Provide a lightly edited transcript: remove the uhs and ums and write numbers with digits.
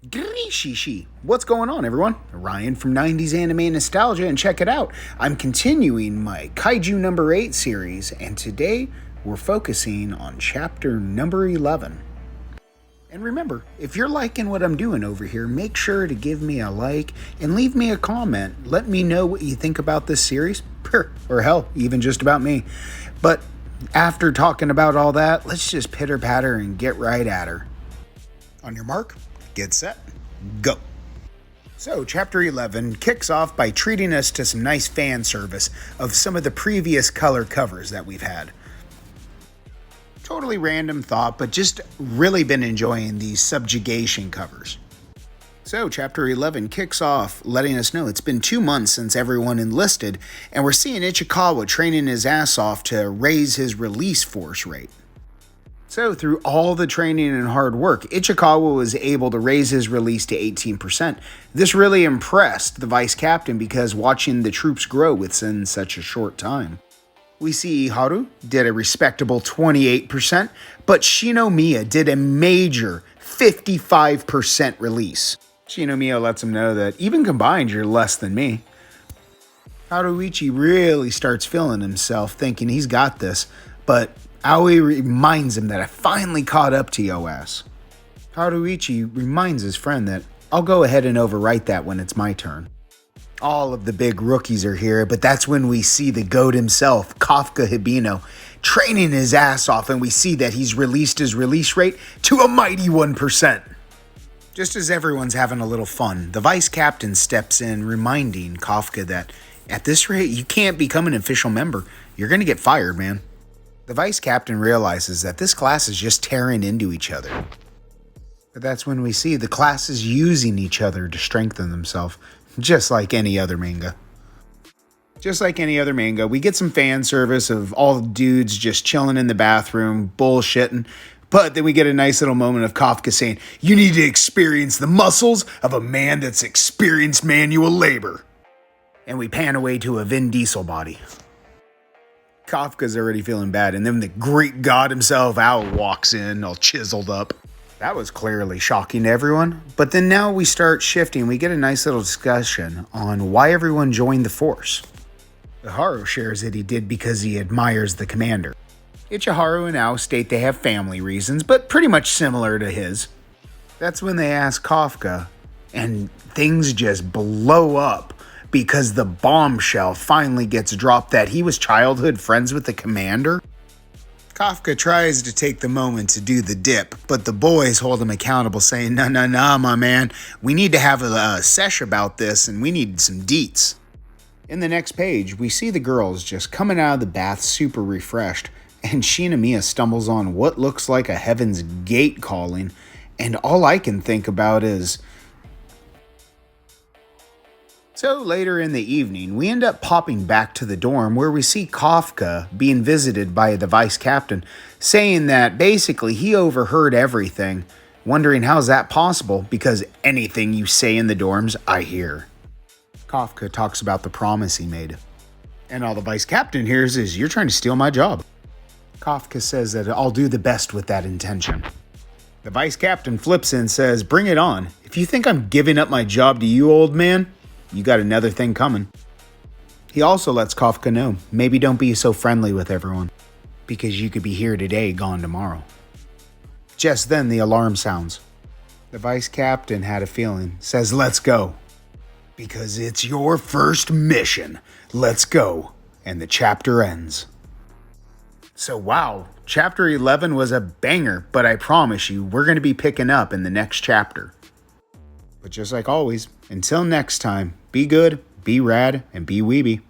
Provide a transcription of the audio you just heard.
Grishishi. What's going on, everyone? Ryan from 90s Anime Nostalgia, and check it out. I'm continuing my Kaiju No.8 series, and today we're focusing on chapter number 11. And remember, if you're liking what I'm doing over here, make sure to give me a like and leave me a comment. Let me know what you think about this series, or hell, even just about me. But after talking about all that, let's just pitter patter and get right at her. On your mark, get set, go. So, Chapter 11 kicks off by treating us to some nice fan service of some of the previous color covers that we've had. Totally random thought, but just really been enjoying these subjugation covers. So, Chapter 11 kicks off letting us know it's been 2 months since everyone enlisted, and we're seeing Ichikawa training his ass off to raise his release force rate. So, through all the training and hard work, Ichikawa was able to raise his release to 18%. This really impressed the vice captain because watching the troops grow within such a short time. We see Haru did a respectable 28%, but Shinomiya did a major 55% release. Shinomiya lets him know that even combined, you're less than me. Haruichi really starts feeling himself, thinking he's got this, but Aoi reminds him that I finally caught up to your ass. Haruichi reminds his friend that I'll go ahead and overwrite that when it's my turn. All of the big rookies are here, but that's when we see the GOAT himself, Kafka Hibino, training his ass off, and we see that he's released his release rate to a mighty 1%. Just as everyone's having a little fun, the vice captain steps in, reminding Kafka that at this rate, you can't become an official member. You're going to get fired, man. The vice captain realizes that this class is just tearing into each other. But that's when we see the classes using each other to strengthen themselves, just like any other manga. Just like any other manga, we get some fan service of all the dudes just chilling in the bathroom, bullshitting, but then we get a nice little moment of Kafka saying, "You need to experience the muscles of a man that's experienced manual labor." And we pan away to a Vin Diesel body. Kafka's already feeling bad, and then the Greek god himself, Al, walks in, all chiseled up. That was clearly shocking to everyone, but then now we start shifting. We get a nice little discussion on why everyone joined the force. Haru shares that he did because he admires the commander. Ichiharu and Ao state they have family reasons, but pretty much similar to his. That's when they ask Kafka, and things just blow up. Because the bombshell finally gets dropped that he was childhood friends with the commander. Kafka tries to take the moment to do the dip, but the boys hold him accountable, saying, "No, my man. We need to have a sesh about this, and we need some deets." In the next page, we see the girls just coming out of the bath super refreshed, and Shinomiya stumbles on what looks like a Heaven's Gate calling, and all I can think about is... So later in the evening, we end up popping back to the dorm where we see Kafka being visited by the vice captain, saying that basically he overheard everything, wondering how's that possible because anything you say in the dorms, I hear. Kafka talks about the promise he made. And all the vice captain hears is, "You're trying to steal my job." Kafka says that I'll do the best with that intention. The vice captain flips and says, "Bring it on. If you think I'm giving up my job to you, old man, you got another thing coming." He also lets Kafka know, maybe don't be so friendly with everyone, because you could be here today, gone tomorrow. Just then the alarm sounds. The vice captain had a feeling, says, "Let's go. Because it's your first mission. Let's go." And the chapter ends. So wow, chapter 11 was a banger, but I promise you, we're going to be picking up in the next chapter. But just like always, until next time, be good, be rad, and be weeby.